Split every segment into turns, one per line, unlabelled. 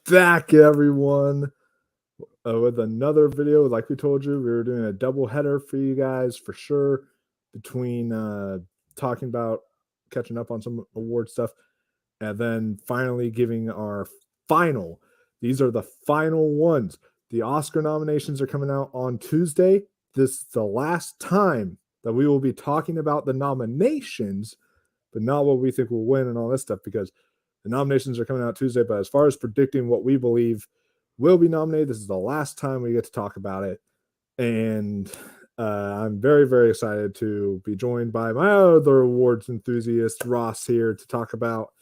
back, everyone, with another video. Like we told you, we were doing a double header for you guys for sure, between talking about catching up on some award stuff, and then finally giving our final. These are the final ones. The Oscar nominations are coming out on Tuesday. This is the last time that we will be talking about the nominations, but not what we think will win and all this stuff, because the nominations are coming out Tuesday. But as far as predicting what we believe will be nominated, this is the last time we get to talk about it. And I'm very, very excited to be joined by my other awards enthusiast, Ross, here to talk about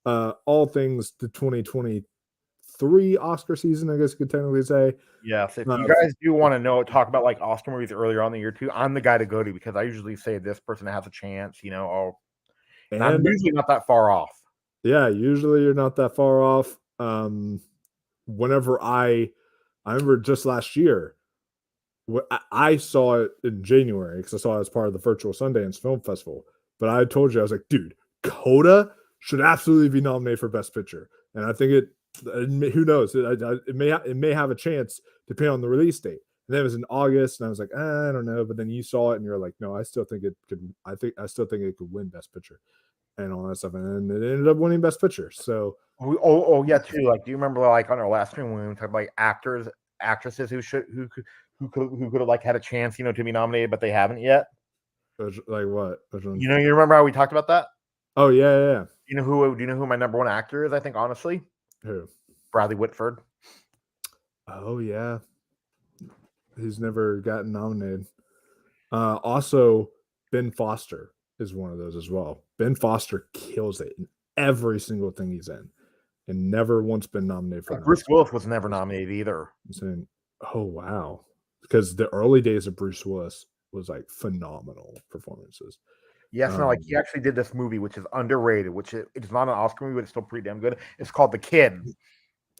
all things the 2023 Oscar season, I guess you could technically say.
Yes, if you guys do want to talk about like Oscar movies earlier on in the year too, I'm the guy to go to, because I usually say this person has a chance, and I'm usually not that far off.
Yeah, usually you're not that far off. Whenever I remember just last year, I saw it in January because I saw it as part of the virtual Sundance Film Festival. But I told you, I was like, dude, Coda should absolutely be nominated for Best Picture. And I think who knows? It may have a chance depending on the release date. And then it was in August, and I was like, I don't know. But then you saw it, and you're like, no, I still think it could. I still think it could win Best Picture and all that stuff. And it ended up winning Best Picture. So,
yeah, too. Like, do you remember like on our last stream when we talked about like actresses who could have like had a chance, to be nominated, but they haven't yet?
Like what?
You remember how we talked about that?
Oh yeah.
Do you know who my number one actor is? I think, honestly,
who?
Bradley Whitford.
Oh yeah, he's never gotten nominated. Also, Ben Foster is one of those as well. Ben Foster kills it in every single thing he's in, and never once been nominated for.
Bruce Willis was never nominated either.
I'm saying, oh wow, because the early days of Bruce Willis was like phenomenal performances.
Yes, no, like he actually did this movie, which is underrated, it's not an Oscar movie, but it's still pretty damn good. It's called The Kid.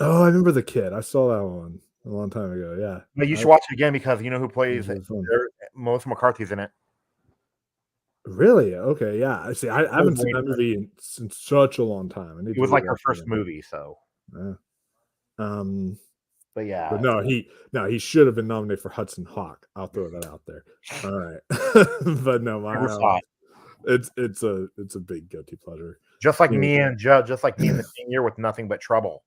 Oh, I remember The Kid. I saw that one a long time ago. Yeah.
But you should watch it again, because you know who plays it? Melissa McCarthy's in it.
Really? Okay, yeah. I see. I haven't seen that movie in such a long time.
It was like her first movie, so.
Yeah.
But yeah.
But he should have been nominated for Hudson Hawk. I'll throw that out there. All right. But no, it's a big guilty pleasure.
Just like me and Judge, just like me in the same year with Nothing But Trouble.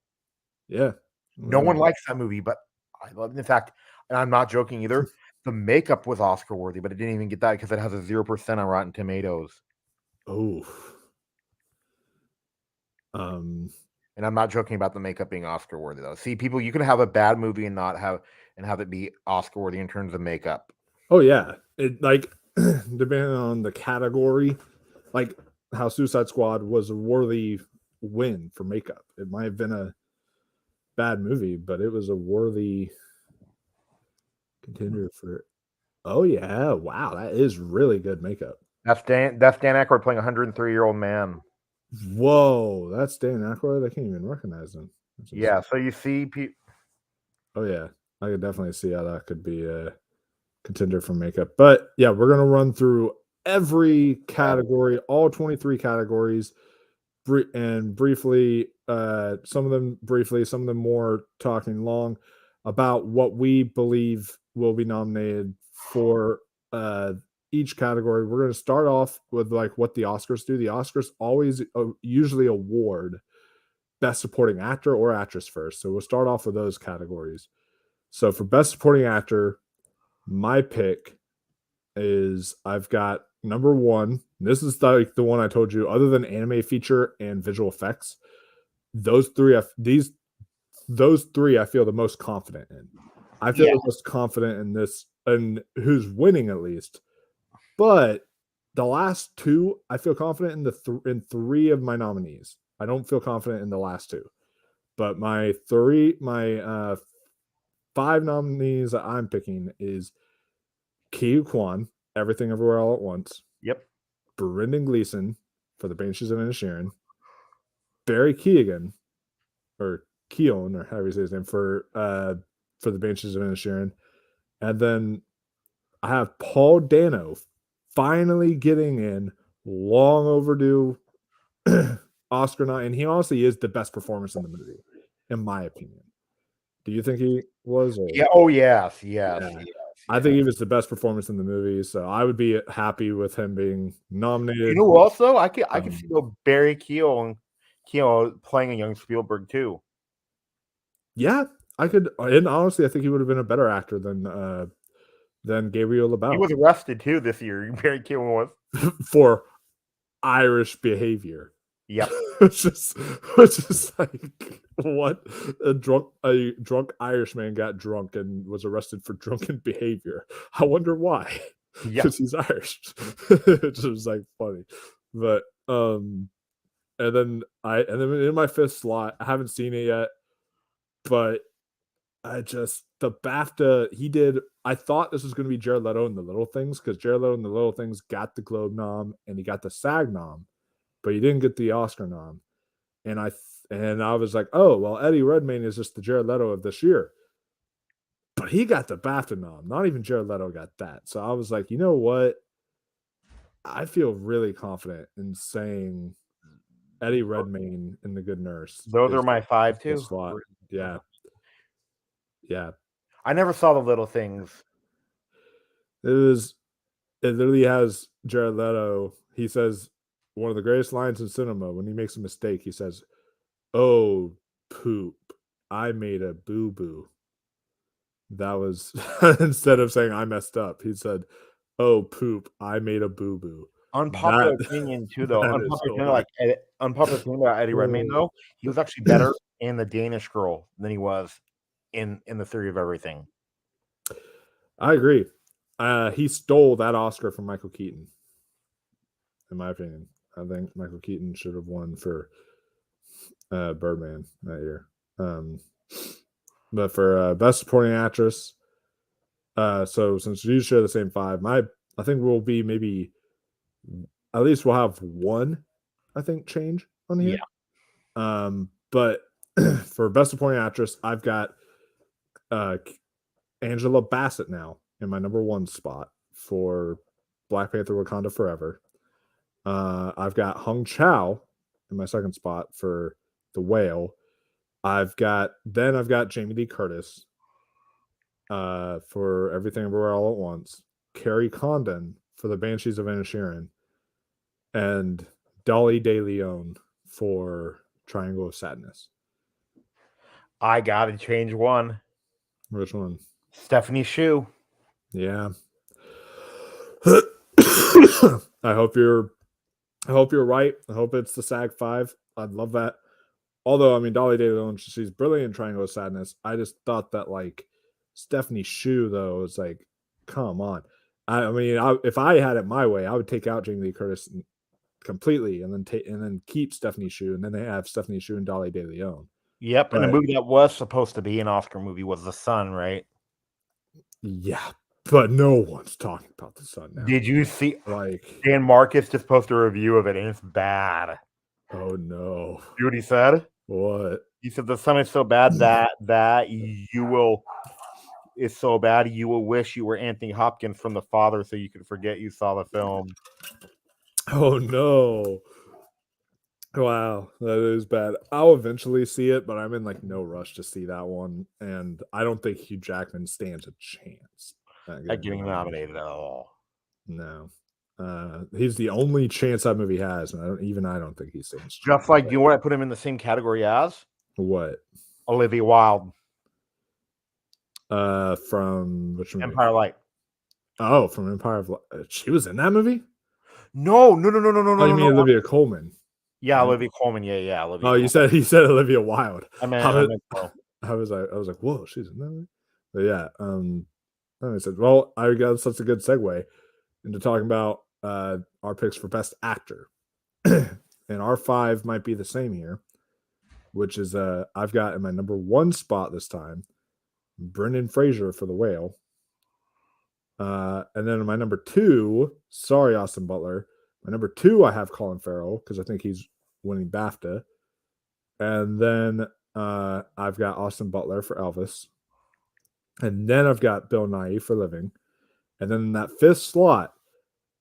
Yeah.
No one likes that movie, but I love it. In fact, and I'm not joking either, the makeup was Oscar worthy, but it didn't even get that because it has a 0% on Rotten Tomatoes.
Oh.
And I'm not joking about the makeup being Oscar worthy though. See, people, you can have a bad movie and have it be Oscar worthy in terms of makeup.
Oh yeah. It like depending on the category, like how Suicide Squad was a worthy win for makeup. It might have been a bad movie, but it was a worthy contender for. Oh yeah, wow, that is really good makeup.
That's Dan Aykroyd playing a 103-year-old man.
Whoa, that's Dan Aykroyd. I can't even recognize him.
Yeah, so you see
Oh yeah, I could definitely see how that could be a contender for makeup. But yeah, we're gonna run through every category, all 23 categories, and briefly, some of them briefly, some of them more talking long about what we believe will be nominated for each category. We're going to start off with like what the Oscars do. The Oscars always usually award Best Supporting Actor or Actress first. So we'll start off with those categories. So for Best Supporting Actor, my pick is I've got number one. This is like the one I told you, other than anime feature and visual effects. Those three I feel the most confident in. I feel the most confident in this, and who's winning at least. But the last two, I feel confident in in three of my nominees. I don't feel confident in the last two. But my five nominees that I'm picking is Ke Kwan, Everything Everywhere All at Once.
Yep.
Brendan Gleeson for The Banshees of Inisherin. Barry Keoghan, or Keown, or however you say his name, for The Banshees of Inisherin. And then I have Paul Dano finally getting in, long overdue Oscar night, and he honestly is the best performance in the movie. in my opinion. Do you think he was? Or?
Yeah. Oh yes.
I think he was the best performance in the movie, so I would be happy with him being nominated.
You know, also I could see Barry Keoghan playing a young Spielberg too.
Yeah, I could, and honestly, I think he would have been a better actor than Gabriel
He
LaBelle
was arrested too this year. Barry Keoghan was.
for Irish behavior.
Yep.
which is like what a drunk Irishman got drunk and was arrested for drunken behavior. I wonder why.
Yeah.
Because he's Irish. It's just like funny. But and then in my fifth slot, I haven't seen it yet, but the BAFTA he did. I thought this was going to be Jared Leto in The Little Things, because Jared Leto in The Little Things got the Globe nom and he got the SAG nom, but he didn't get the Oscar nom. And I was like, oh well, Eddie Redmayne is just the Jared Leto of this year, but he got the BAFTA nom. Not even Jared Leto got that. So I was like, you know what? I feel really confident in saying Eddie Redmayne in The Good Nurse.
Those are my 5 too.
Slot. Yeah.
I never saw The Little Things.
It literally has Jared Leto. He says one of the greatest lines in cinema when he makes a mistake. He says, "Oh, poop. I made a boo-boo." That was instead of saying I messed up, he said, "Oh, poop. I made a boo-boo."
Unpopular opinion too, though. Unpopular opinion about Eddie Redmayne, though. He was actually better in The Danish Girl than he was in The Theory of Everything.
I agree. He stole that Oscar from Michael Keaton, in my opinion. I think Michael Keaton should have won for Birdman that year. But for Best Supporting Actress, so since you share the same 5, I think we'll be maybe at least we'll have one, I think, change on here.
Yeah.
But for Best Supporting Actress, I've got Angela Bassett now in my number 1 spot for Black Panther: Wakanda Forever. I've got Hung Chow in my 2nd spot for The Whale. I've got Jamie Lee Curtis for Everything Everywhere All at Once, Carrie Condon for The Banshees of Inisherin, and Dolly De Leon for Triangle of Sadness.
I gotta change one.
Which one?
Stephanie Hsu.
Yeah. I hope you're right. I hope it's the SAG 5. I'd love that. Although, I mean, Dolly De Leon, she's brilliant in Triangle of Sadness. I just thought that, like, Stephanie Hsu, though, was like, come on. I mean, if I had it my way, I would take out Jamie Lee Curtis completely and then keep Stephanie Hsu, and then they have Stephanie Hsu and Dolly De Leon.
Yep, and the movie that was supposed to be an Oscar movie was The Sun, right?
Yeah, but no one's talking about The Sun now.
Did you see?
Like,
Dan Marcus just posted a review of it, and it's bad.
Oh no!
See what he said?
What?
He said The Sun is so bad that you will. It's so bad you will wish you were Anthony Hopkins from The Father, so you could forget you saw the film.
Oh no! Wow, that is bad. I'll eventually see it, but I'm in like no rush to see that one, and I don't think Hugh Jackman stands a chance
at getting nominated at all.
No, he's the only chance that movie has, and I don't think he stands.
Just like, you know what I put him in the same category as?
What?
Olivia Wilde.
From which movie?
Empire Light.
Oh, from Empire of Light. She was in that movie?
No.
Oh, you mean Olivia Colman?
Yeah, Olivia Colman. Yeah. Olivia
Colman. You said Olivia Wilde.
I
was like, whoa, she's in that movie. But yeah, I said, well, I got such a good segue into talking about our picks for Best Actor, and our 5 might be the same here, which is I've got in my number 1 spot this time Brendan Fraser for The Whale, and then in my number 2, sorry Austin Butler, my number 2 I have Colin Farrell because I think he's winning BAFTA, and then I've got Austin Butler for Elvis, and then I've got Bill Nighy for Living, and then in that 5th slot,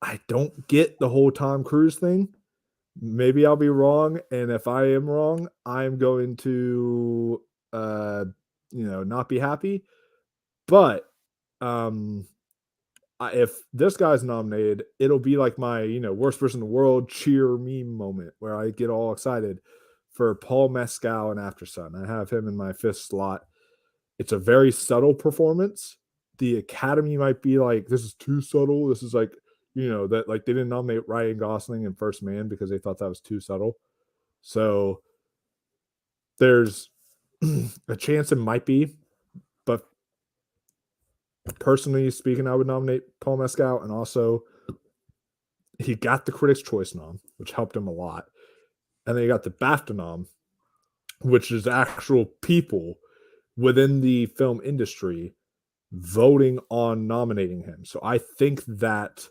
I don't get the whole Tom Cruise thing. Maybe I'll be wrong, and if I am wrong, I'm going to not be happy. But if this guy's nominated, it'll be like my worst person in the world cheer meme moment where I get all excited for Paul Mescal and After Sun. I have him in my fifth slot. It's a very subtle performance. The Academy might be like, this is too subtle. This is like, that like they didn't nominate Ryan Gosling in First Man because they thought that was too subtle. So there's a chance it might be, but personally speaking, I would nominate Paul Mescal, and also he got the Critics' Choice nom, which helped him a lot, and then he got the BAFTA nom, which is actual people within the film industry voting on nominating him. So I think that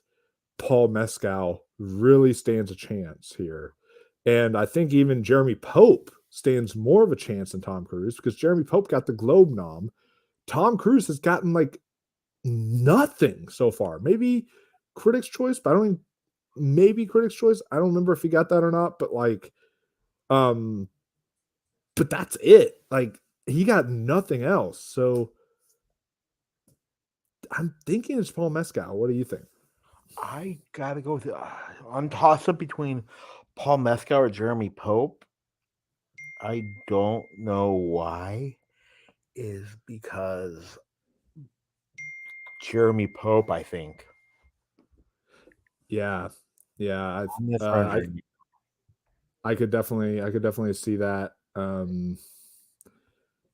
Paul Mescal really stands a chance here. And I think even Jeremy Pope stands more of a chance than Tom Cruise because Jeremy Pope got the Globe nom. Tom Cruise has gotten like nothing so far. Maybe Critics' Choice, but maybe Critics' Choice. I don't remember if he got that or not, but but that's it. Like he got nothing else. So I'm thinking it's Paul Mescal. What do you think?
I gotta go with on toss up between Paul Mescal or Jeremy Pope. I don't know why. Is because Jeremy Pope, I think.
Yeah,
I'm misremembering.
I could definitely see that.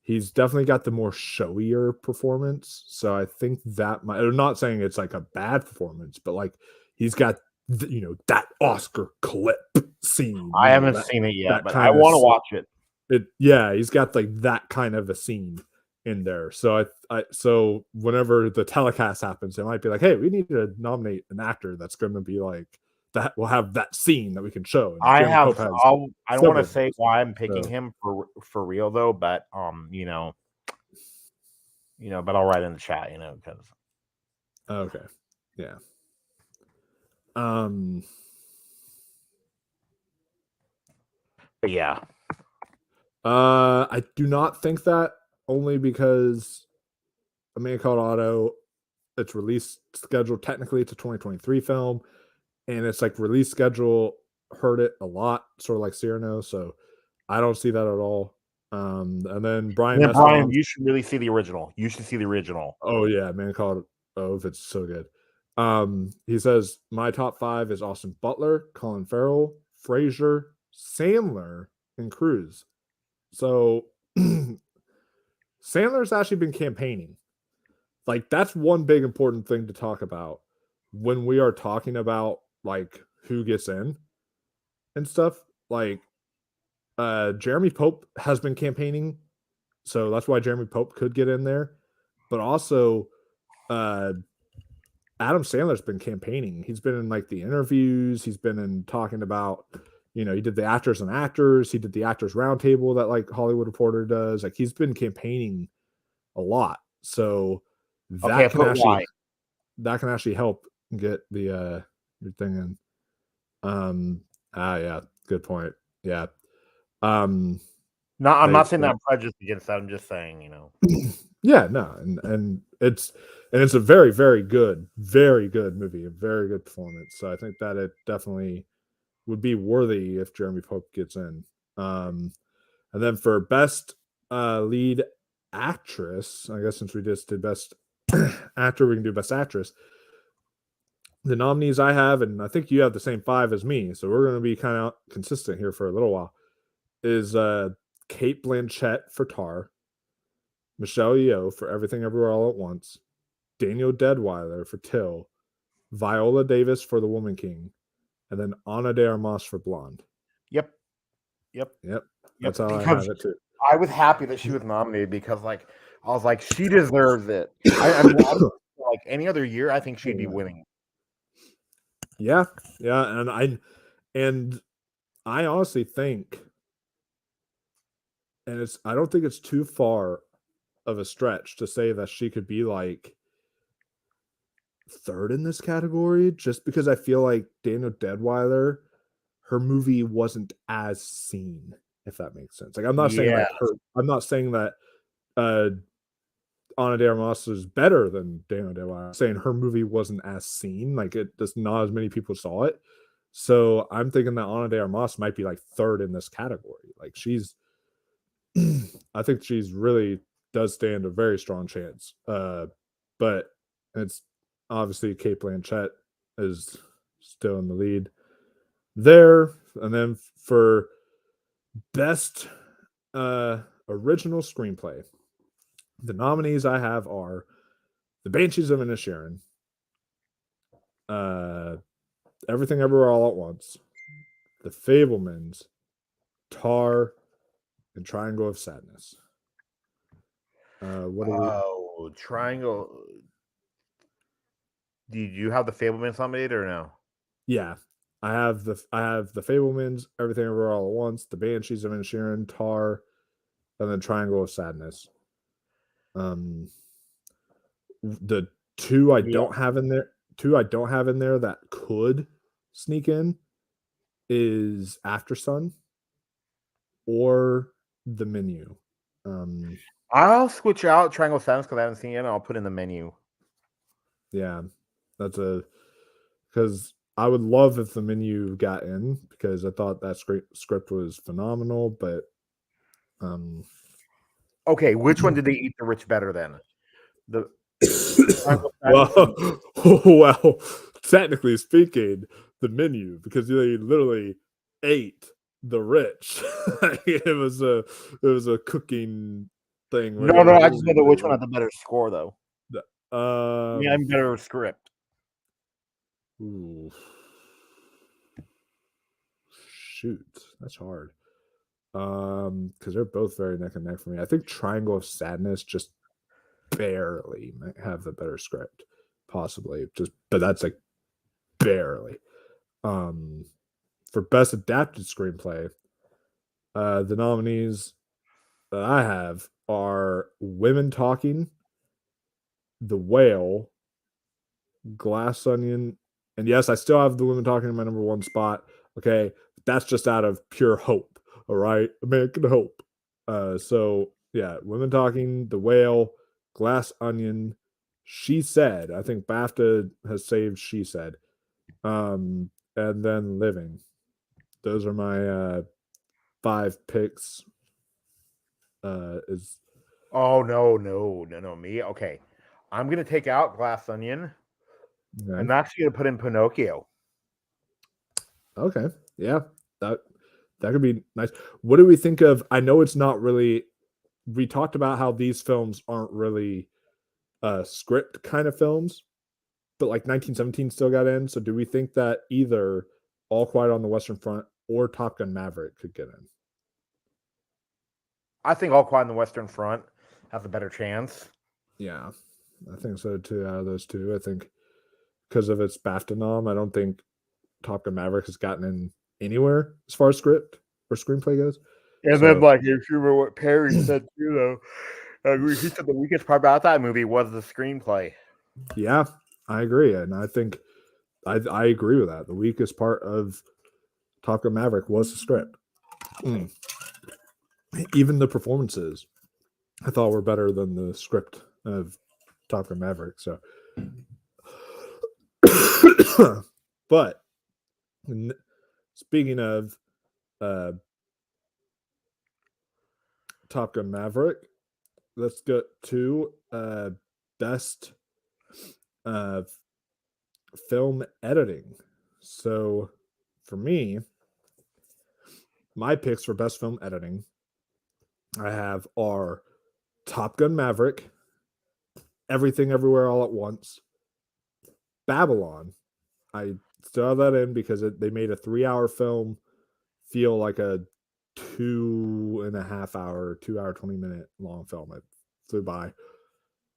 He's definitely got the more showier performance, so I think that might. I'm not saying it's like a bad performance, but like he's got that Oscar clip scene.
I haven't seen it yet,
that
but I
kind of
want to watch it.
Yeah, he's got like that kind of a scene in there. So so whenever the telecast happens, it might be like, hey, we need to nominate an actor that's going to be like that. We'll have that scene that we can show. And
I
Jeremy
have.
Pope has
I don't want to say
those,
why I'm picking
so.
him for real though, but but I'll write in the chat, because.
Okay, yeah.
But yeah.
I do not think that, only because A Man Called Otto, its release schedule technically it's a 2023 film, and it's like release schedule hurt it a lot, sort of like Cyrano. So I don't see that at all. And then Brian
And then Brian,
Mescal.
you should really see the original. You should see the original.
Oh yeah, Man Called Ove, it's so good. He says my top 5 is Austin Butler, Colin Farrell, Frazier, Sandler, and Cruise. So Sandler's actually been campaigning. Like that's one big important thing to talk about when we are talking about like who gets in and stuff. Like Jeremy Pope has been campaigning, so that's why Jeremy Pope could get in there. But also Adam Sandler's been campaigning. He's been in like the interviews, he's been in talking about, he did the Actors and Actors, he did the Actors Roundtable that like Hollywood Reporter does. Like he's been campaigning a lot. So that can actually help get the your thing in. Yeah, good point. Yeah.
I'm not saying that I'm prejudiced against that. I'm just saying,
Yeah, no, and it's a very, very good movie, a very good performance. So I think that it definitely would be worthy if Jeremy Pope gets in. And then for best lead actress, I guess since we just did best actor, we can do best actress. The nominees I have, and I think you have the same 5 as me, so we're going to be kind of consistent here for a little while, is Cate Blanchett for Tar, Michelle Yeoh for Everything Everywhere All at Once, Daniel Deadwyler for Till, Viola Davis for The Woman King, and then Ana de Armas for Blonde.
Yep.
That's how I have it too.
I was happy that she was nominated because, I was like, she deserves it. I mean, like any other year, I think she'd be winning.
Yeah, and I honestly think, and I don't think it's too far of a stretch to say that she could be like 3rd in this category, just because I feel like Daniel Deadwyler, her movie wasn't as seen. if that makes sense. Like I'm not saying
Yeah.
like her. I'm not saying that Ana de Armas is better than Daniel Day Lewis. I'm saying her movie wasn't as seen. Like it just not as many people saw it. So I'm thinking that Ana de Armas might be like third in this category. Like she's I think she's really does stand a very strong chance. But it's obviously Kate Blanchett is still in the lead there. And then for best original screenplay, the nominees I have are The Banshees of Inisherin, Everything Everywhere All at Once, The Fablemans, Tar, and Triangle of Sadness. What do we?
Oh, Triangle. Did you have the Fablemans nominated or no?
Yeah, I have the Fablemans, Everything Everywhere All at Once, The Banshees of Inisherin, Tar, and then Triangle of Sadness. The two I don't have in there, that could sneak in is After Sun or The Menu.
I'll switch out Triangle of Sadness because I haven't seen it yet, and I'll put in The Menu.
Yeah, that's because I would love if The Menu got in because I thought that script was phenomenal, but
Okay, which one did they eat the rich better than? The
well, technically speaking, The Menu because they literally ate the rich. it was a cooking thing. Where
No, I just know which one had the better score though. Yeah, I'm better script.
Ooh. Shoot, that's hard. Because they're both very neck and neck for me. I think Triangle of Sadness just barely might have the better script, possibly. But that's like barely. For best adapted screenplay, the nominees that I have are Women Talking, The Whale, Glass Onion, and yes, I still have the Women Talking in my number one spot. Okay, that's just out of pure hope. All right, American hope. So yeah, Women Talking, The Whale, Glass Onion, She Said. I think BAFTA has saved She Said. And then Living. Those are my 5 picks. Is
Oh no, me. Okay, I'm gonna take out Glass Onion.
okay.
I'm actually gonna put in Pinocchio.
Okay, yeah, that could be nice. What do we think of? I know it's not really. We talked about how these films aren't really script kind of films, but like 1917 still got in. So do we think that either All Quiet on the Western Front or Top Gun Maverick could get in?
I think All Quiet on the Western Front has a better chance.
Yeah, I think so too. Out of those two, I think because of its BAFTA nom, I don't think Top Gun Maverick has gotten in anywhere as far as script or screenplay goes.
And then, like, if you remember what Perry said too, though, he said the weakest part about that movie was the screenplay.
Yeah, I agree, and I think I agree with that. The weakest part of Top Gun Maverick was the script. Even the performances, I thought were better than the script of Top Gun Maverick. So, but speaking of Top Gun Maverick, let's get to best film editing. So, for me, my picks for best film editing, I have are Top Gun Maverick, Everything Everywhere All at Once, Babylon. I still have that in because they made a 3-hour film feel like a 2.5 hour, 2 hour, 20-minute long film. It flew by.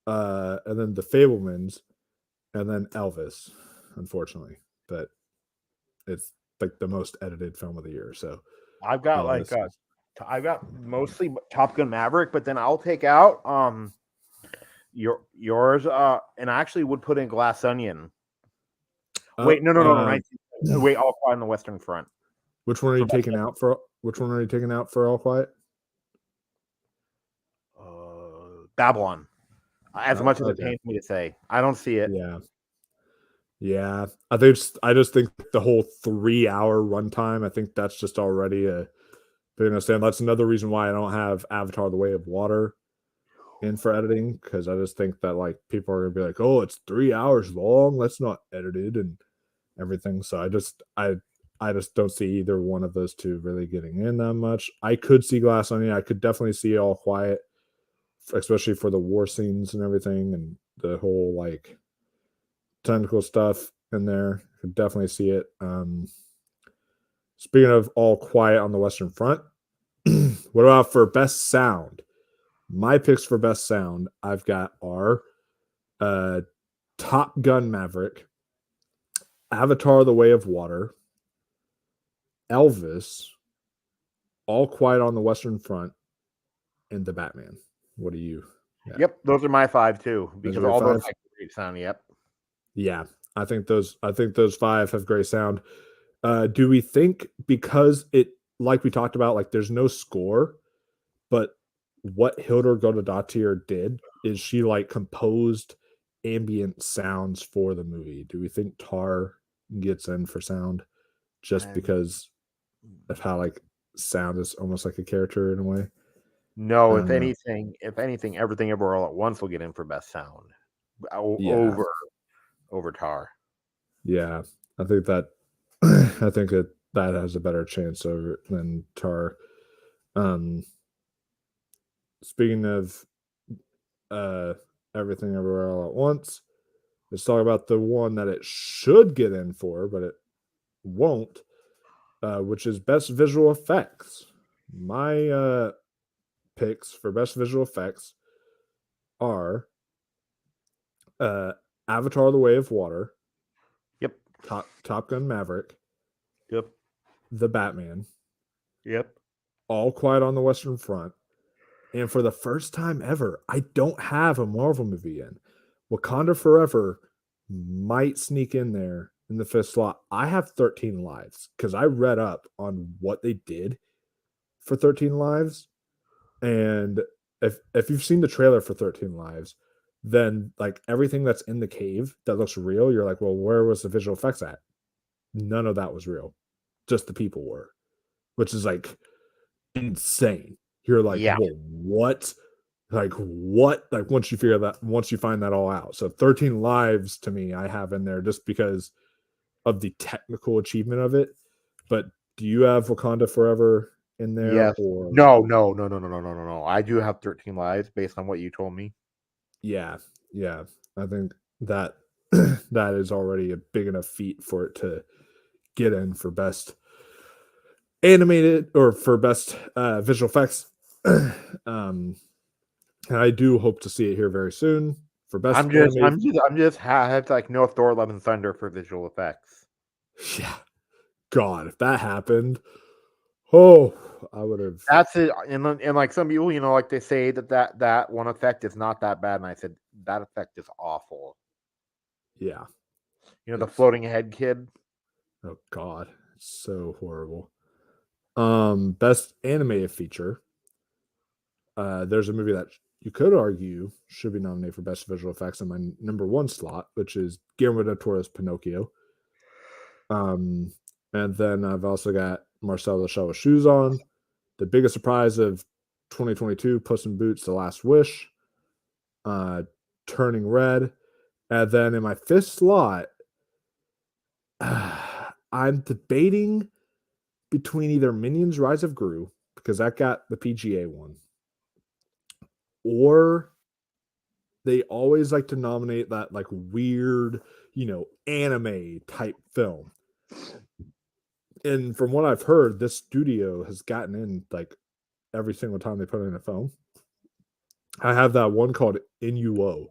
And then The Fablemans, and then Elvis, unfortunately. But it's like the most edited film of the year. So
I've got I've got mostly Top Gun Maverick, but then I'll take out yours, and I actually would put in Glass Onion. Wait, no. Wait, All Quiet on the Western Front.
Which one are you taking out for? which one are you taking out for All Quiet?
Babylon. As much as it
Okay.
pains me to say, I don't see it.
Yeah. I just think the whole 3-hour runtime. I think that's just already a big understand. That's another reason why I don't have Avatar: The Way of Water in for editing, because I just think that like people are gonna be like, oh, it's 3 hours long. Let's not edit it and everything. So I just don't see either one of those two really getting in that much. I could see Glass Onion. I could definitely see All Quiet, especially for the war scenes and everything, and the whole like technical stuff in there. Could definitely see it. Speaking of All Quiet on the Western Front, what about for best sound? My picks for best sound I've got are uh, Top Gun Maverick, Avatar: The Way of Water, Elvis, All Quiet on the Western Front, and The Batman. What do you got?
Yep, those are my 5 too,
Those
because
are your
all those
5?
have great sound. Yep.
Yeah, I think those 5 have great sound. Do we think because it like we talked about, like there's no score, but what Hildur Guðnadóttir did is she like composed ambient sounds for the movie. Do we think Tar gets in for sound just because of how like sound is almost like a character in a way? I
No,
don't know.
if anything, Everything Everywhere All at Once will get in for best sound
Yeah,
over Tar.
yeah. I think that I think that has a better chance over than Tar. Um, speaking of uh, Everything Everywhere All at Once, let's talk about the one that it should get in for, but it won't, which is Best Visual Effects. My picks for Best Visual Effects are uh, Avatar: The Way of Water,
Yep.
Top Gun Maverick,
Yep.
The Batman,
Yep.
All Quiet on the Western Front, and for the first time ever, I don't have a Marvel movie in. Wakanda Forever might sneak in there in the fifth slot. I have 13 Lives because I read up on what they did for 13 Lives. And if you've seen the trailer for 13 Lives, then like everything that's in the cave that looks real, you're like, well, where was the visual effects at? None of that was real. Just the people were, which is like insane. You're like,
Yeah.
well, what? Like what? Like once you find that all out. So 13 Lives to me, I have in there just because of the technical achievement of it. But do you have Wakanda Forever in there
Yes.
or
No. I do have 13 lives based on what you told me.
yeah, yeah. I think that that is already a big enough feat for it to get in for best animated or for best visual effects. um and I do hope to see it here very soon for best animated.
I have to like know Thor: Love and Thunder for visual effects.
Yeah, God, if that happened, oh, I would have.
That's it. And like some people, like they say that one effect is not that bad, and I said that effect is awful.
Yeah,
The
it's
floating head kid.
oh God, it's so horrible. Best animated feature. There's a movie that you could argue should be nominated for best visual effects in my number one slot, which is Guillermo del Toro's Pinocchio. Um, and then I've also got Marcel the Shell with Shoes On, the biggest surprise of 2022, Puss in Boots: The Last Wish, Turning Red, and then in my fifth slot, I'm debating between either Minions: Rise of Gru because that got the PGA one, or they always like to nominate that like weird, anime type film. And from what I've heard, this studio has gotten in like every single time they put in a film. I have that one called Inuo,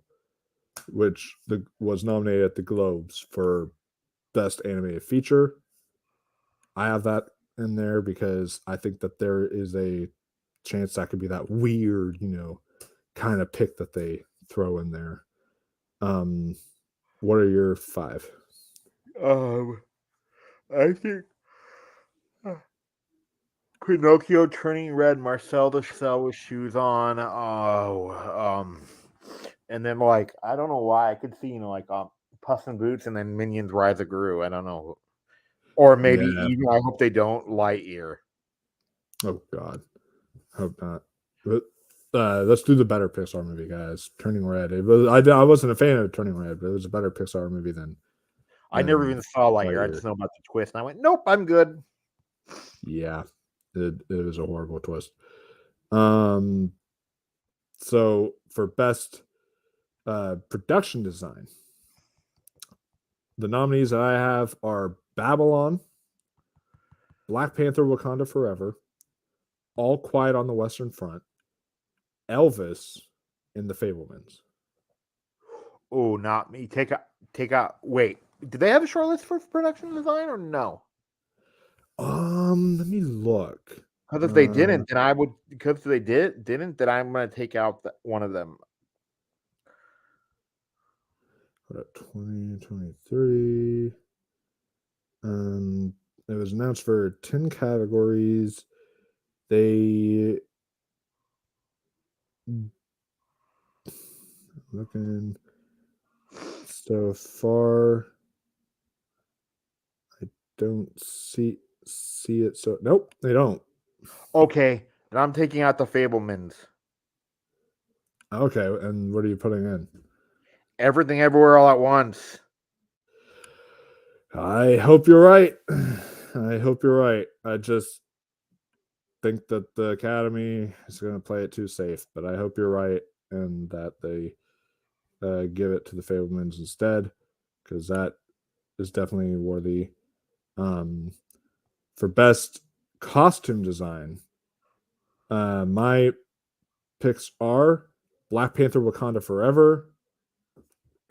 which was nominated at the Globes for best animated feature. I have that in there because I think that there is a chance that could be that weird, kind of pick that they throw in there. What are your 5?
I think Pinocchio turning red, Marcel the Shell with shoes on. Oh, and then like I don't know why I could see like Puss in Boots and then Minions Rise of Gru. I don't know, or maybe
Yeah.
even I hope they don't Lightyear.
Oh God. Hope not. But let's do the better Pixar movie, guys. Turning Red. I wasn't a fan of Turning Red, but it was a better Pixar movie
I never even saw Lightyear. I
Lightyear.
just know about the twist, and I went, "Nope, I'm good."
Yeah, it was a horrible twist. So for best production design, the nominees that I have are Babylon, Black Panther: Wakanda Forever, All Quiet on the Western Front, Elvis, and The Fablemans.
Oh, not me. Take out. Wait, did they have a short list for production design or no?
Let me look.
Because if they didn't, then I would. Because if they didn't, then I'm gonna take out one of them.
2023. It was announced for 10 categories. They looking so far. I don't see it. So nope, they don't.
Okay, then I'm taking out the Fablemans.
Okay, and what are you putting in?
Everything, everywhere, all at once.
I hope you're right. I hope you're right. I just think that the Academy is going to play it too safe, but I hope you're right and that they give it to the Fablemans instead, because that is definitely worthy. For best costume design, my picks are Black Panther: Wakanda Forever,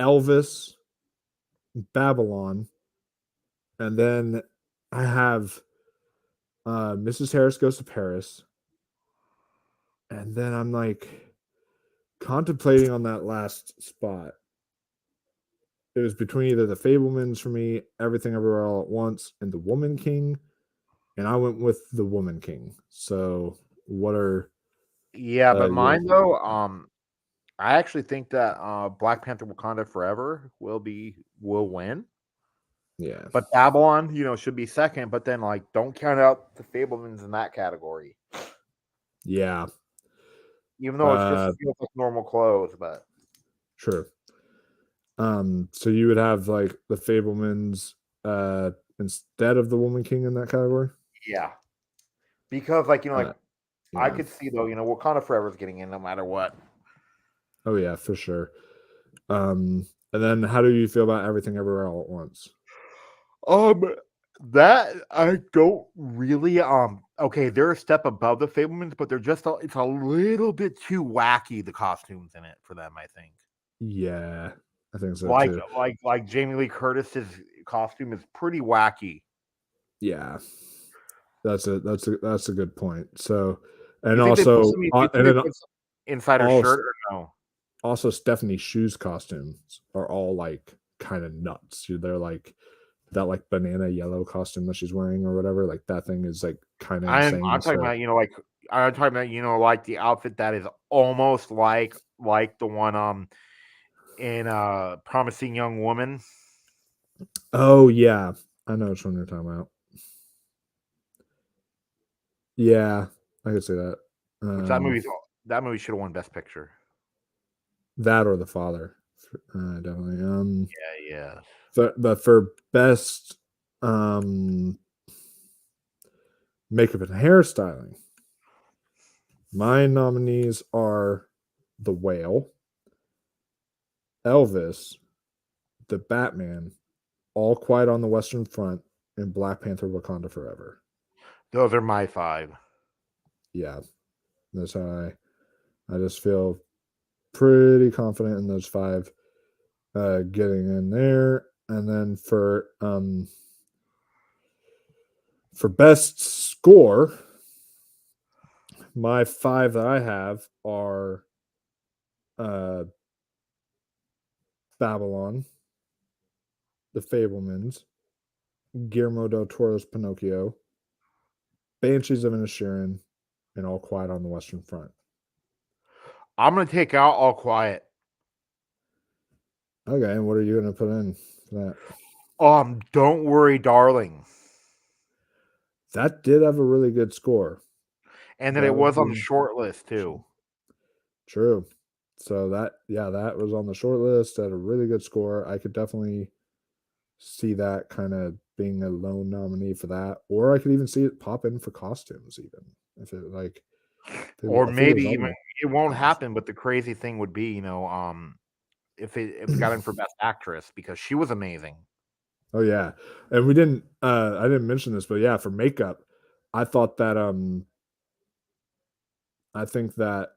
Elvis, Babylon, and then I have Mrs. Harris Goes to Paris, and then I'm like contemplating on that last spot. It was between either the Fablemans for me, Everything Everywhere All at Once, and the Woman King, and I went with the Woman King. So, what are
Yeah, but
your?
mine though, I actually think that Black Panther: Wakanda Forever will win.
Yeah,
But Babylon, should be second. But then, like, don't count out the Fablemans in that category,
yeah,
even though it just
uh,
feels like normal clothes. But
sure. So you would have like the Fablemans instead of the Woman King in that category.
yeah, because
Uh,
I
yeah.
could see though, Wakanda Forever is getting in no matter what.
Oh yeah, for sure. And then how do you feel about Everything Everywhere All at Once?
Um, that I don't really okay, they're a step above the Fablemans, but it's a little bit too wacky, the costumes in it for them, I think.
Yeah, I think so
Like
too.
like Jamie Lee Curtis's costume is pretty wacky.
Yeah, that's a good point. So, and
You think they put
also,
some you think they put some inside her
also,
shirt or no?
Stephanie Shu's costumes are all like kind of nuts. They're like that like banana yellow costume that she's wearing or whatever. Like that thing is like kind of insane.
I'm talking
So
about, I'm talking about, like the outfit that is almost like the one in Promising Young Woman.
oh yeah, I know which one you're talking about. Yeah, I could say that.
Which
Um,
that movie should have won Best Picture.
that or the father, definitely.
Yeah, yeah.
But for best um makeup and hairstyling, my nominees are The Whale, Elvis, The Batman, All Quiet on the Western Front, and Black Panther: Wakanda Forever.
Those are my five.
Yeah, that's how I just feel pretty confident in those five getting in there. And then for best score, my five that I have are uh, Babylon, The Fablemans, Guillermo del Toro's Pinocchio, Banshees of Inisherin, and All Quiet on the Western Front.
I'm gonna take out All Quiet.
Okay, and what are you gonna put in for that?
Don't Worry, Darling.
That did have a really good score.
And then
That
it
would
was on
be
the short list too.
true. So that was on the short list at a really good score. I could definitely see that kind of being a lone nominee for that, or I could even see it pop in for costumes, even if it like
Or
if it was
maybe
on
even
there.
it won't happen, but the crazy thing would be, if it got in for Best Actress because she was amazing.
Oh yeah, and we didn't. I didn't mention this, but yeah, for makeup, I thought that I think that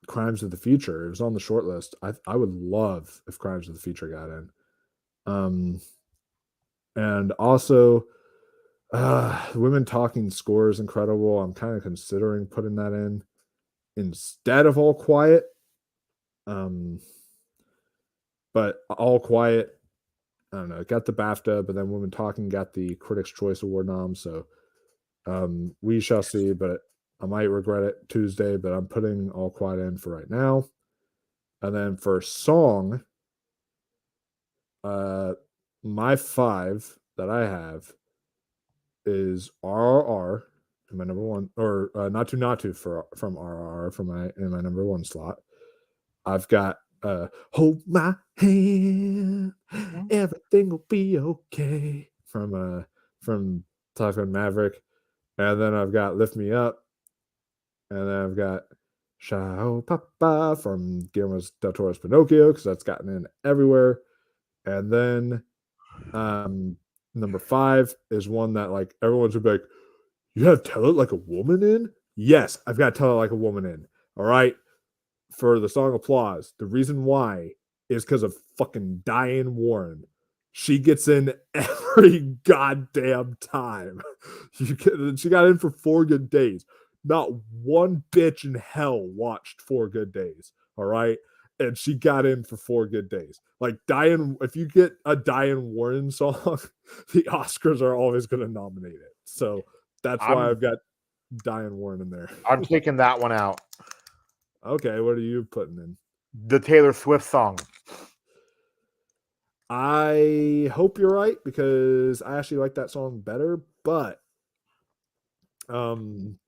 Crimes of the Future. It was on the short list. I would love if Crimes of the Future got in. And also, Women Talking score is incredible. I'm kind of considering putting that in instead of All Quiet. But All Quiet, I don't know, got the BAFTA, but then Women Talking got the Critics' Choice Award nom. So we shall see, but I might regret it Tuesday, but I'm putting All Quiet in for right now. And then for song, my 5 that I have is RRR in my number 1, or Not To from RRR from in my number 1 slot. I've got Hold My Hand, Everything Will Be Okay from Top Gun Maverick. And then I've got Lift Me Up. And then I've got Ciao Papa from Guillermo del Toro's Pinocchio, because that's gotten in everywhere. And then number 5 is one that like everyone's gonna be like, you have Tell It Like a Woman in? Yes, I've got Tell It Like a Woman in. All right. For the song Applause. The reason why is because of fucking Diane Warren. She gets in every goddamn time. She got in for 4 Good Days. Not one bitch in hell watched 4 Good Days. All right. And she got in for 4 Good Days. Like Diane, if you get a Diane Warren song, the Oscars are always going to nominate it. So that's why
I'm
I've got Diane Warren in there.
I'm taking that one out.
Okay, what are you putting in?
The Taylor Swift song.
I hope you're right, because I actually like that song better, but um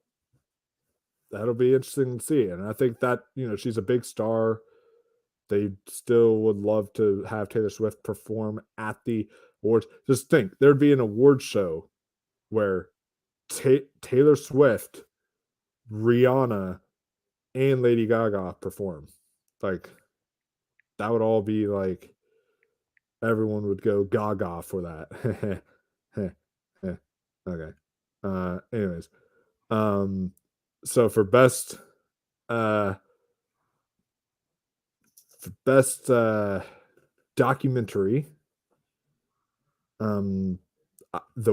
that'll be interesting to see. And I think that, she's a big star. They still would love to have Taylor Swift perform at the awards. Just think, there'd be an award show where Taylor Swift, Rihanna, and Lady Gaga perform. Like, that would all be like, everyone would go gaga for that. Okay. Anyways, so uh for best documentary, the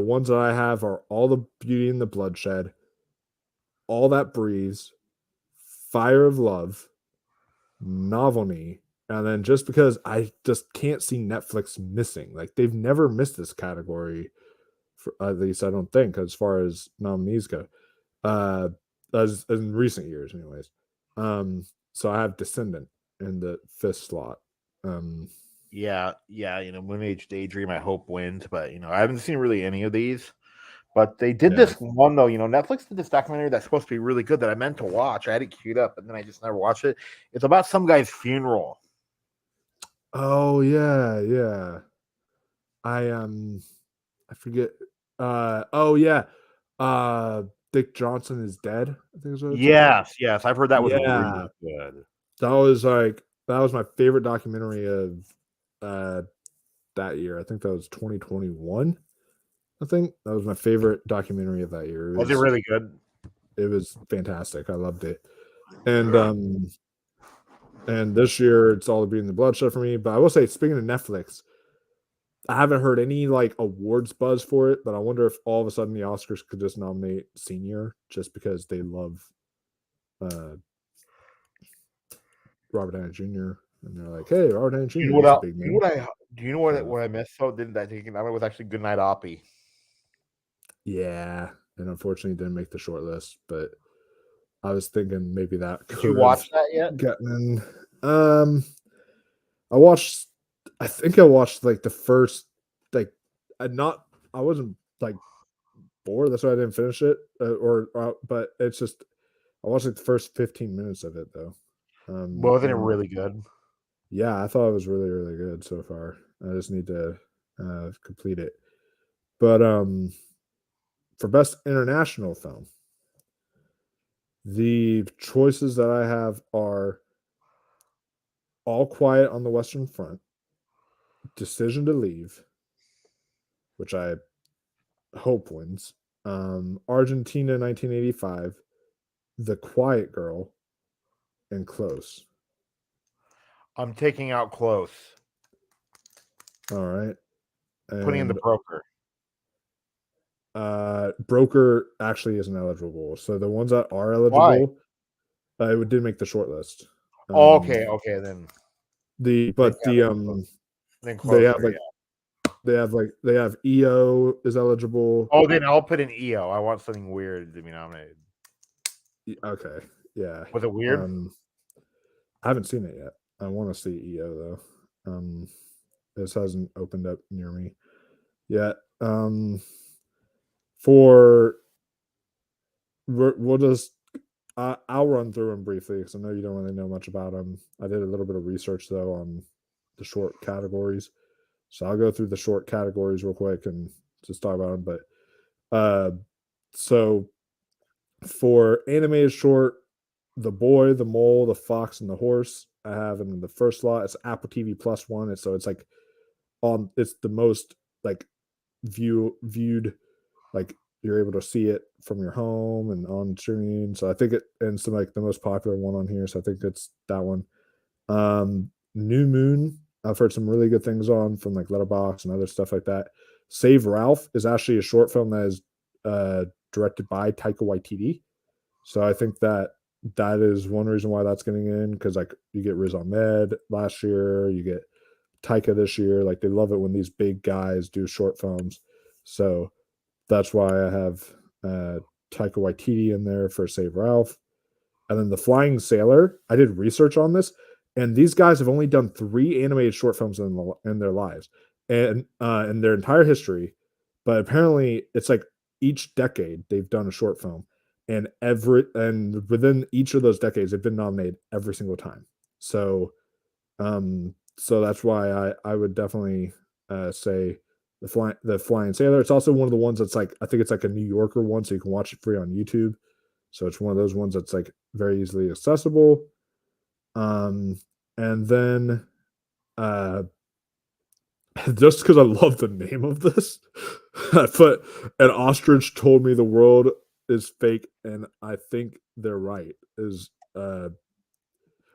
ones that I have are All the Beauty and the Bloodshed, All That Breathes, Fire of Love, Novelty, and then just because I just can't see Netflix missing, like they've never missed this category, for, at least I don't think, as far as nominees go, uh, as in recent years, anyways. So I have Descendant in the 5th slot.
Yeah, Moon Age Daydream, I hope wins, but I haven't seen really any of these. But they did
Yeah.
this one though, Netflix did this documentary that's supposed to be really good that I meant to watch. I had it queued up, and then I just never watched it. It's about some guy's funeral.
Oh yeah, yeah. I forget. Oh yeah. Uh, Dick Johnson Is Dead, I think is what it's called.
Yes, I've heard that was
Yeah,
really good.
that was my favorite documentary of uh that year. I think that was 2021. I think that was my favorite documentary of that year.
Was it really good?
It was fantastic. I loved it. And this year it's All the Beauty and the Bloodshed for me. But I will say, speaking of Netflix, I haven't heard any like awards buzz for it, but I wonder if all of a sudden the Oscars could just nominate Senior just because they love uh Robert Downey Jr. and they're like, hey, Robert Downey
You
Jr.
know what?
is a
I,
big
you know
name.
what I? Do you know what?
So
What I missed? So didn't I take it? It was actually Goodnight Oppie.
Yeah, and unfortunately didn't make the short list, but I was thinking maybe that
Did you
could have
watch that yet?
gotten in. I watched. I think I watched like the first like. I wasn't like bored. That's why I didn't finish it. But it's just I watched like the first 15 minutes of it though.
Wasn't it
And
really good?
yeah, I thought it was really really good so far. I just need to complete it. But for best international film, the choices that I have are All Quiet on the Western Front, Decision to Leave, which I hope wins, Argentina 1985, The Quiet Girl, and Close.
I'm taking out Close,
All right.
putting in the
And
Broker.
Broker actually isn't eligible. So the ones that are
Why?
eligible, it did make the short list.
Oh,
Um,
okay,
the
then
but
yeah,
the
then
they have
Closer,
like
yeah.
they have EO is eligible.
Oh, then I'll put in EO. I want something weird to be nominated.
Okay, yeah.
Was it weird?
I haven't seen it yet. I want to see EO though. This hasn't opened up near me yet. For we'll just I'll run through them briefly because I know you don't really know much about them. I did a little bit of research though on the short categories, so I'll go through the short categories real quick and just talk about them. But so for animated short, The Boy, the Mole, the Fox, and the Horse, I have in the first slot. It's Apple TV Plus one, and so it's like it's the most like viewed, like you're able to see it from your home and on streaming. So I think it and it's like the most popular one on here. So I think it's that one. New Moon, I've heard some really good things on from like Letterbox and other stuff like that. Save Ralph is actually a short film that is directed by Taika Waititi. So I think that that is one reason why that's getting in because like you get Riz Ahmed last year, you get Taika this year. Like they love it when these big guys do short films. So that's why I have Taika Waititi in there for Save Ralph. And then The Flying Sailor, I did research on this, and these guys have only done 3 animated short films in their lives and in their entire history. But apparently, it's like each decade they've done a short film, and within each of those decades, they've been nominated every single time. So so that's why I would definitely say the Flying Sailor. It's also one of the ones that's like I think it's like a New Yorker one, so you can watch it free on YouTube. So it's one of those ones that's like very easily accessible. Um, and then uh, just because I love the name of this, I put an ostrich told me the world is fake, and I think they're right. Is no,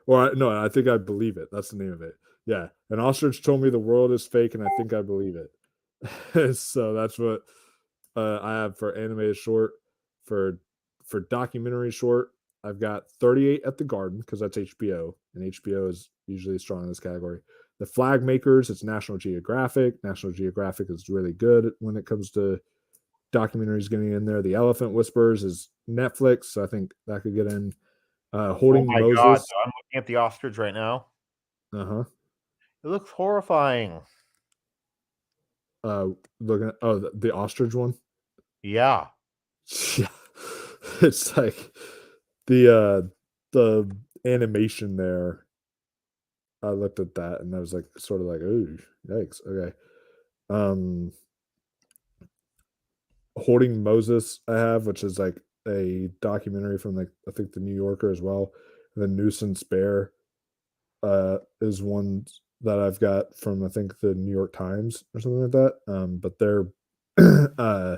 I think I believe it. That's the name of it. Yeah, an ostrich told me the world is fake, and I think I believe it. So that's what I have for animated short. For documentary short, I've got 38 at the Garden because that's HBO, and HBO is usually strong in this category. The Flag Makers, it's National Geographic. National Geographic is really good when it comes to documentaries getting in there. The Elephant Whispers is Netflix, so I think that could get in.
Oh
Holding
my god,
Moses,
I'm looking at the ostrich right now.
uh huh.
It looks horrifying.
Looking at the ostrich one.
Yeah.
Yeah, it's like the animation there. I looked at that and I was like, sort of like, oh, yikes. Okay. Um, Hoarding Moses, I have, which is like a documentary from like I think the New Yorker as well. The Nuisance Bear is one that I've got from I think the New York Times or something like that. But they're uh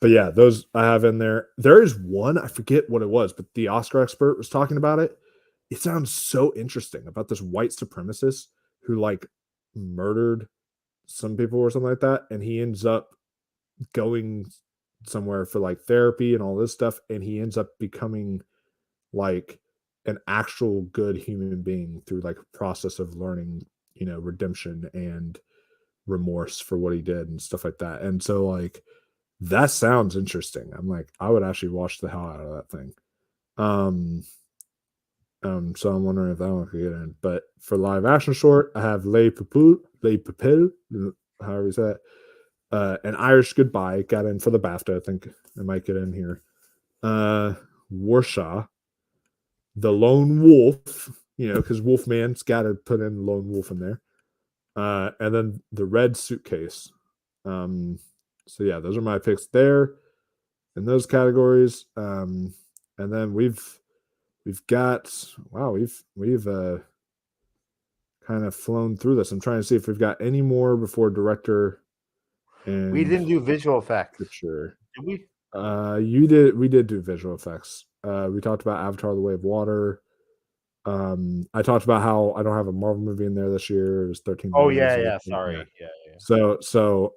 but yeah, those I have in there. There is one, I forget what it was, but the Oscar expert was talking about it. It sounds so interesting about this white supremacist who like murdered some people or something like that. And he ends up going somewhere for like therapy and all this stuff. And he ends up becoming like an actual good human being through like a process of learning, redemption and remorse for what he did and stuff like that. And so like That sounds interesting. I'm like, I would actually watch the hell out of that thing. So I'm wondering if that one could get in. But for live action short, I have Les Pupilles, however you say it. An Irish Goodbye got in for the BAFTA. I think it might get in here. Warshaw, The Lone Wolf, because Wolfman's got to put in Lone Wolf in there. And then The Red Suitcase. So yeah, those are my picks there in those categories. And then we've got we've kind of flown through this. I'm trying to see if we've got any more before director and
We didn't do visual effects.
picture.
Did we?
We did do visual effects. We talked about Avatar: The Way of Water. I talked about how I don't have a Marvel movie in there this year. It was 13
Oh
million.
yeah. Sorry. Yeah.
So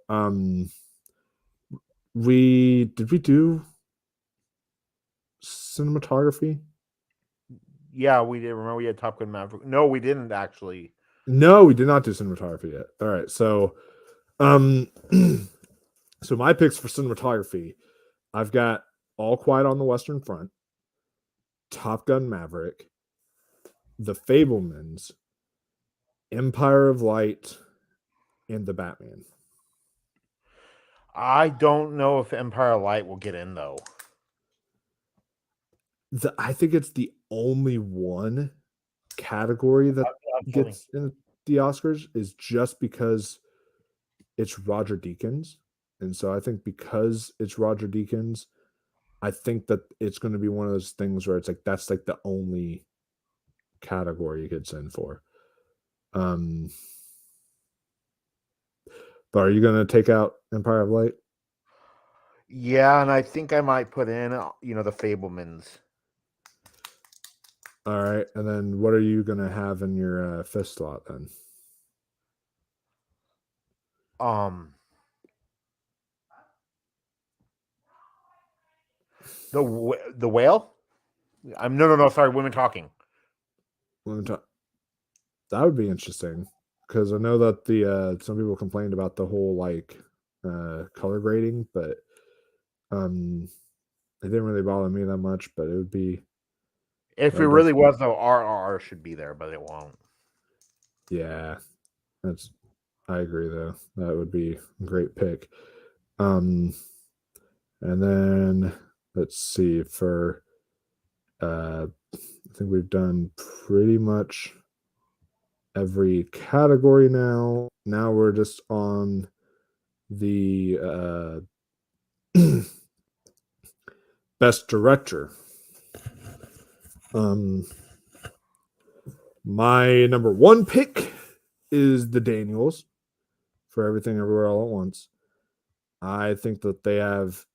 we do cinematography?
Yeah, we did. Remember we had Top Gun Maverick? No, we didn't actually.
No, we did not do cinematography yet. All right, so so my picks for cinematography, I've got All Quiet on the Western Front, Top Gun Maverick, The Fablemans, Empire of Light, and The Batman.
I don't know if Empire of Light will get in though.
I think it's the only one category that gets in the Oscars is just because it's Roger Deakins. And so I think because it's Roger Deakins, I think that it's going to be one of those things where it's like that's like the only category it gets in for. But are you going to take out Empire of Light?
Yeah, and I think I might put in, The Fablemans.
All right, and then what are you going to have in your fifth slot then?
The Whale. No. Sorry, Women Talking.
That would be interesting because I know that the some people complained about the whole like color grading, but it didn't really bother me that much. But it would be
if it really was though, RRR should be there, but it won't.
Yeah, I agree though. That would be a great pick. And then let's see for I think we've done pretty much every category now. Now we're just on the best director. My number one pick is the Daniels for Everything Everywhere All at Once. I think that they have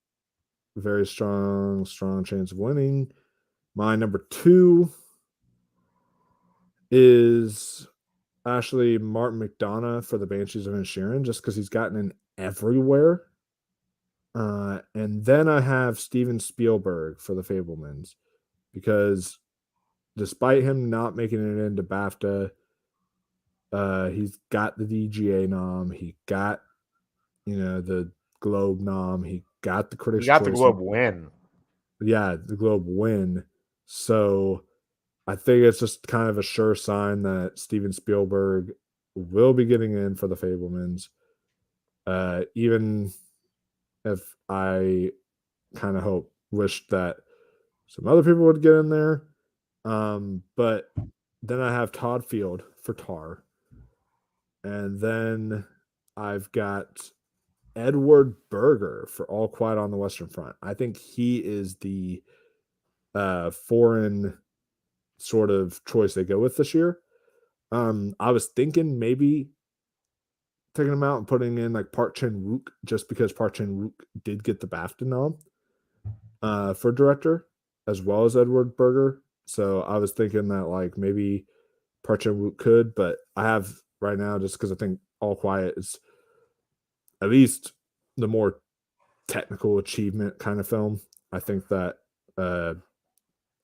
a very strong chance of winning. My number two is actually Martin McDonagh for the Banshees of Inisherin, just because he's gotten in everywhere. And then I have Steven Spielberg for the Fablemans, because despite him not making it into BAFTA, he's got the DGA nom, he got the Globe nom, he got the Critics'
Choice.
The
Globe win.
Yeah, the Globe win. So I think it's just kind of a sure sign that Steven Spielberg will be getting in for the Fablemans. Even if I kind of wish that some other people would get in there. But then I have Todd Field for Tar. And then I've got Edward Berger for All Quiet on the Western Front. I think he is the foreign sort of choice they go with this year. I was thinking maybe taking him out and putting in like Park Chan-wook, just because Park Chan-wook did get the BAFTA nom for director, as well as Edward Berger. So I was thinking that like maybe Park Chan-wook could, but I have right now, just because I think All Quiet is at least the more technical achievement kind of film. I think that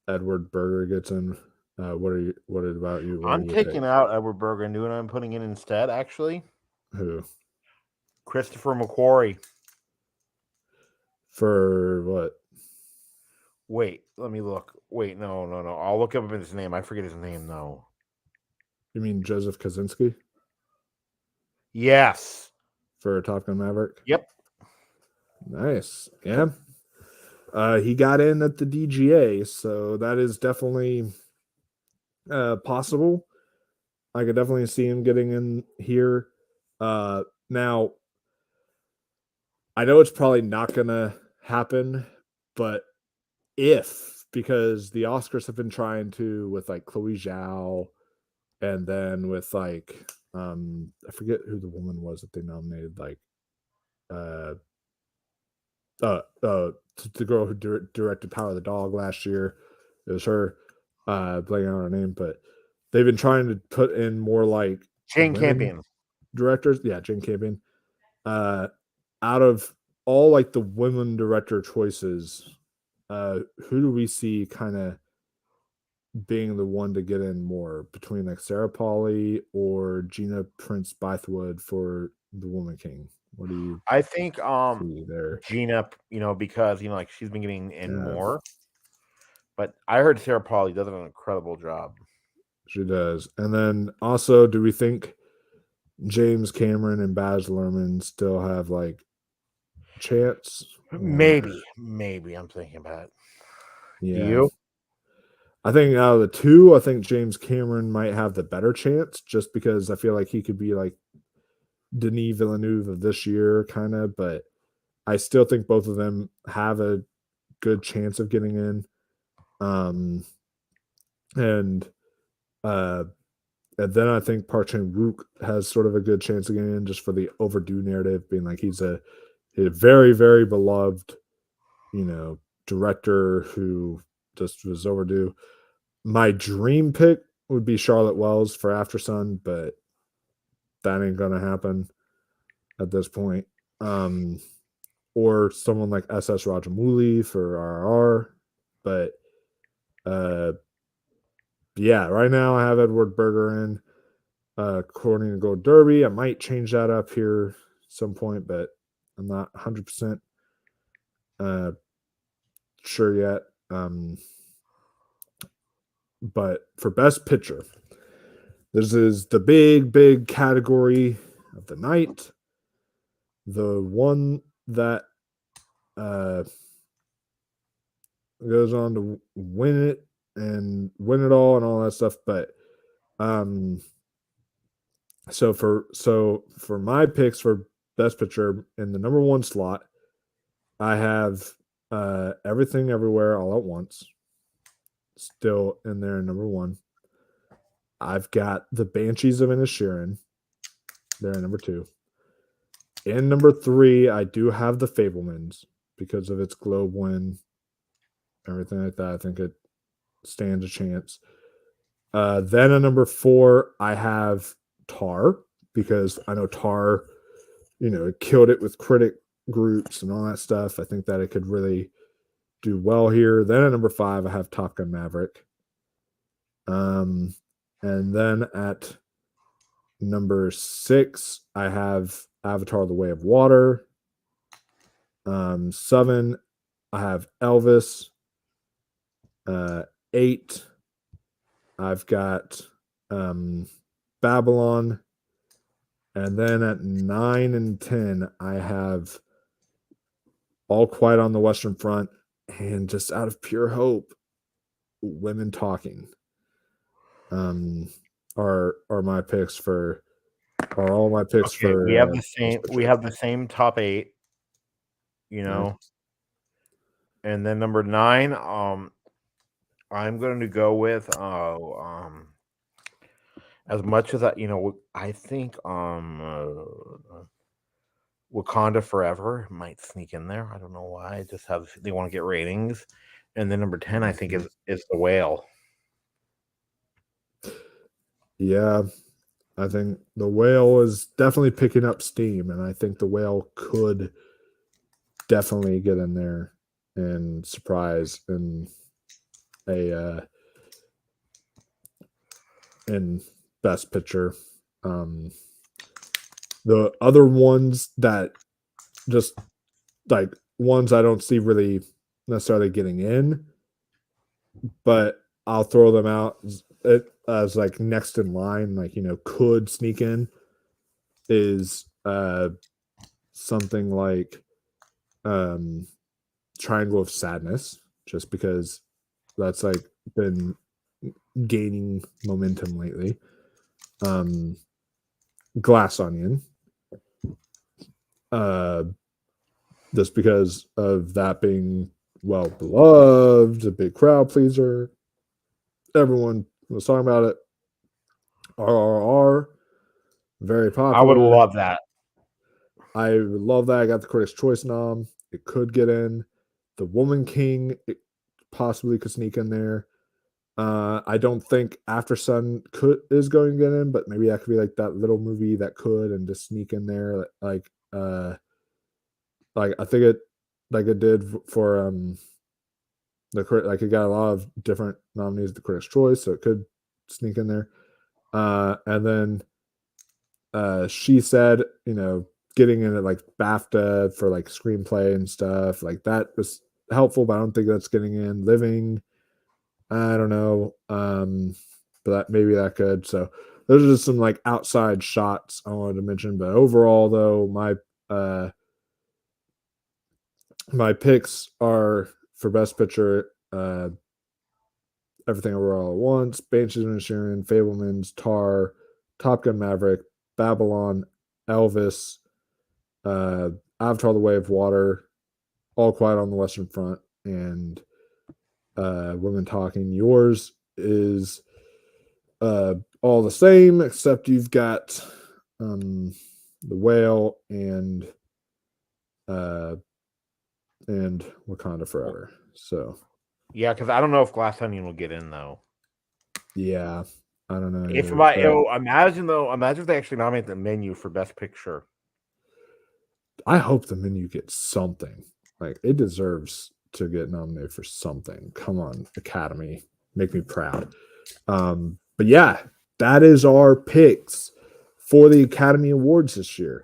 Edward Berger gets in. What about you?
I'm taking out Edward Berger and I'm putting in instead, actually.
Who?
Christopher McQuarrie.
For what?
Wait, let me look. Wait, no. I'll look up his name. I forget his name though.
You mean Joseph Kosinski
Yes.
for Top Gun Maverick?
Yep.
Nice. Yeah. He got in at the DGA, so that is definitely possible. I could definitely see him getting in here. Now, I know it's probably not going to happen, but because the Oscars have been trying to with like Chloe Zhao and then with like, I forget who the woman was that they nominated, like, uh, the girl who directed Power of the Dog last year. It was her, blanking on her name, but they've been trying to put in more like
Jane
women
Campion.
directors. Yeah, Jane Campion. Out of all like the women director choices, who do we see kind of being the one to get in more between like Sarah Polley or Gina Prince Bythewood for the Woman King? What do you
I think
see there?
Gina, because like she's been getting in
Yeah,
more. But I heard Sarah Polley does an incredible job.
she does. And then also, do we think James Cameron and Baz Luhrmann still have like chance? Or
Maybe I'm thinking about it. Do
yeah,
you?
I think out of the two, I think James Cameron might have the better chance, just because I feel like he could be like Denis Villeneuve of this year, kind of. But I still think both of them have a good chance of getting in. And uh, and then I think Park Chan Wook has sort of a good chance of getting in, just for the overdue narrative, being like he's a very very beloved, director who just was overdue. My dream pick would be Charlotte Wells for After Sun, but that ain't gonna happen at this point. Um, or someone like SS Rajamouli for RRR, but uh, yeah, right now I have Edward Berger in. According to Gold Derby, I might change that up here at some point, but I'm not 100% uh, sure yet. But for Best Picture, this is the big category of the night. The one that uh, goes on to win it and win it all and all that stuff. But um, so for my picks for Best Picture in the number one slot, I have Everything Everywhere All at Once still in there, number one. I've got The Banshees of Inisherin there, number two. In number three, I do have The Fablemans because of its Globe win, everything like that. I think it stands a chance. Then at number four, I have Tar, because I know Tar, it killed it with critic groups and all that stuff. I think that it could really do well here. Then at number five, I have Top Gun Maverick. And then at number six, I have Avatar: The Way of Water. Seven, I have Elvis. Eight, I've got Babylon. And then at 9 and 10, I have All Quiet on the Western Front, and just out of pure hope, Women Talking. Are my picks for are all my picks
Okay,
for
we have the
Best
same. We
Picture.
have the same top 8.
Okay.
And then number 9. I'm going to go with as much as I think Wakanda Forever might sneak in there. I don't know why. I just have they want to get ratings. And then number 10, I think, is The Whale.
Yeah, I think The Whale is definitely picking up steam, and I think The Whale could definitely get in there and surprise a in Best Picture. The other ones that just like ones I don't see really necessarily getting in, but I'll throw them out as like next in line, like could sneak in is something like um Triangle of Sadness, just because that's like been gaining momentum lately. Glass Onion, uh, just because of that being well beloved, a big crowd pleaser. Everyone was talking about it. RRR, very
I would
popular.
love that.
I love that. I got the Critics' Choice nom. It could get in. The Woman King, it possibly could sneak in there. I don't think After Sun is going to get in, but maybe that could be like that little movie that could and just sneak in there, like I think it did for like it got a lot of different nominees at the Critics' Choice, so it could sneak in there. And then She Said, getting in at like BAFTA for like screenplay and stuff like that was helpful, but I don't think that's getting in. Living, I don't know, but maybe that could. So those are just some like outside shots I wanted to mention. But overall, though, my picks are for Best Picture: Everything Everywhere All at Once, Banshees of Inisherin, Fablemans, Tar, Top Gun: Maverick, Babylon, Elvis, uh, Avatar: The Way of Water, All Quiet on the Western Front, and Women Talking. Yours is all the same, except you've got The Whale uh, and Wakanda Forever. So
Yeah, because I don't know if Glass Onion will get in though.
yeah, I don't know
If
either.
my
But
imagine if they actually nominate the Menu for Best Picture.
I hope the Menu gets something. Like it deserves to get nominated for something. Come on, Academy, make me proud. But yeah, that is our picks for the Academy Awards this year.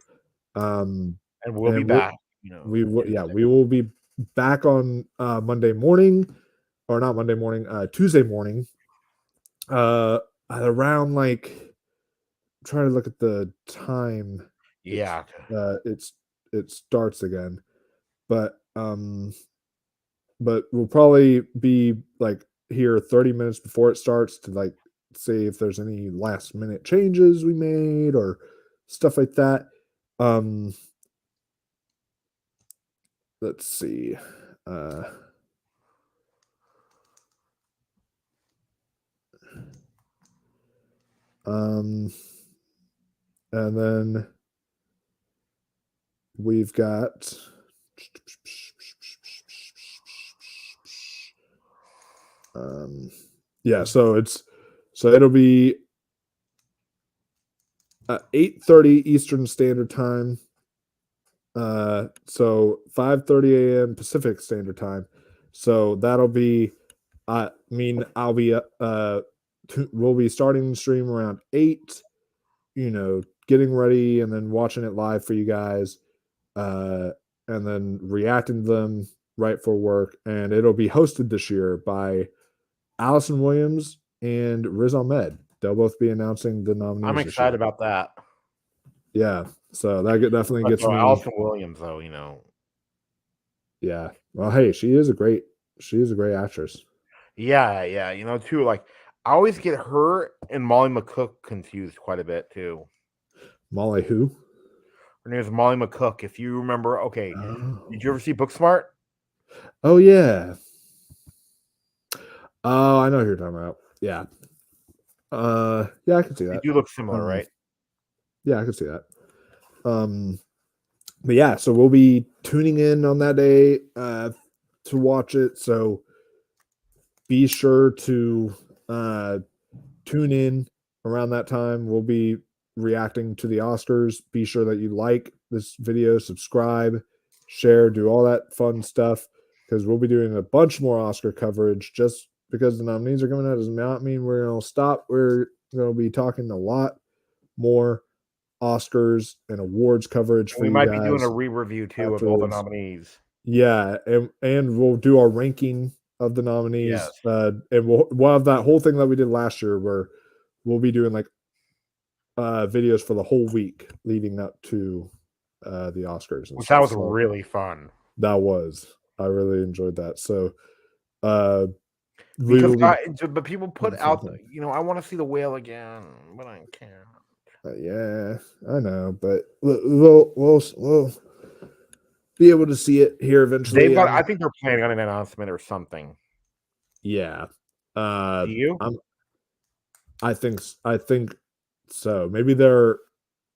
And we'll be
And
back.
we will be back on Monday morning, or not Monday morning, Tuesday morning, at around like trying to look at the time.
Yeah.
It starts again, but we'll probably be like here 30 minutes before it starts to like see if there's any last minute changes we made or stuff like that. Um let's see. Uh um and then we've got yeah, so it'll be 8:30 Eastern Standard Time. So 5:30 a.m. Pacific Standard Time. So that'll be I'll be we'll be starting the stream around 8, getting ready and then watching it live for you guys. And then reacting to them right for work. And it'll be hosted this year by Allison Williams and Riz Ahmed. They'll both be announcing the
I'm
nominees this
excited
year.
about that.
Yeah. So that definitely gets
So
me.
Allison Williams, though,
Yeah. Well, hey, she is a great actress.
Yeah, too. Like I always get her and Molly McCook confused quite a bit too.
Molly who?
Her name is Molly McCook. If you remember, okay,
Oh.
did you ever see Booksmart?
Oh yeah. Oh, I know who you're talking about. Yeah. Yeah, I can see
They
that.
do look similar,
Um,
right?
yeah, I can see that. But yeah, so we'll be tuning in on that day to watch it. So be sure to tune in around that time. We'll be reacting to the Oscars. Be sure that you like this video, subscribe, share, do all that fun stuff because we'll be doing a bunch more Oscar coverage. Just because the nominees are coming out does not mean we're going to stop. We're going to be talking a lot more Oscars and awards coverage
And
for
we
you
might be doing a
guys
re-review too of all the
afterwards.
nominees.
Yeah, and we'll do our ranking of the nominees,
Yes.
and we'll have that whole thing that we did last year where we'll be doing like videos for the whole week leading up to the Oscars and
Which that
stuff.
was
So
really fun.
that was I really enjoyed that. So uh we
Because
will be
but people
have
put
a fun
out,
time.
I want to see the whale again, but I can't.
Yeah, I know, but we'll be able to see it here
They've
eventually.
got. I think they're planning on an announcement or something.
Yeah.
Do you?
I think so. Maybe they're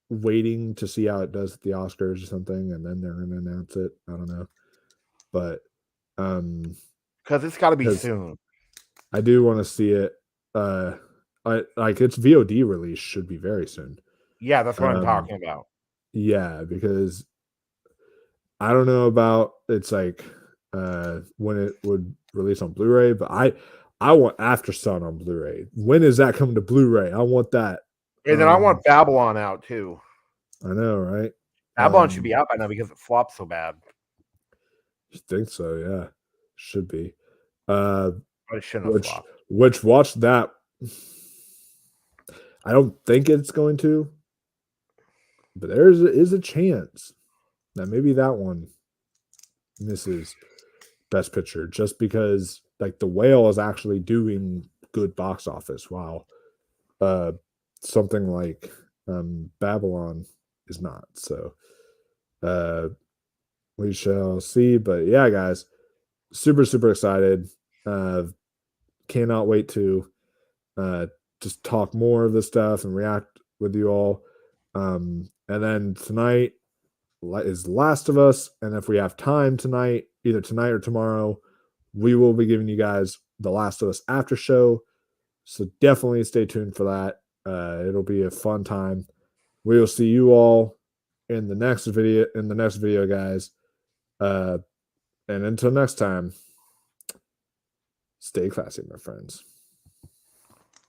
waiting to see how it does at the Oscars or something, and then they're gonna announce it. I don't know. But
Because it's got to be
because
soon.
I do want to see it. I like its VOD release should be very soon.
Yeah, that's what I'm
Um,
talking about.
yeah, because I don't know about it's like when it would release on Blu-ray, but I want After Sun on Blu-ray. When is that coming to Blu-ray? I want that.
And then I want Babylon out too.
I know, right?
Babylon should be out by now because it flopped so bad.
You think so, yeah. Should be. Uh
But it shouldn't have
which
flopped.
watch that. I don't think it's going to, but there is a chance that maybe that one misses Best Picture just because like The Whale is actually doing good box office while uh something like Babylon is not. So uh we shall see. But yeah, guys, super excited. Cannot wait to uh just talk more of this stuff and react with you all. And then tonight is Last of Us, and if we have time tonight, either tonight or tomorrow, we will be giving you guys the Last of Us after show. So definitely stay tuned for that. It'll be a fun time. We will see you all in the next video. Guys. And until next time, stay classy, my friends.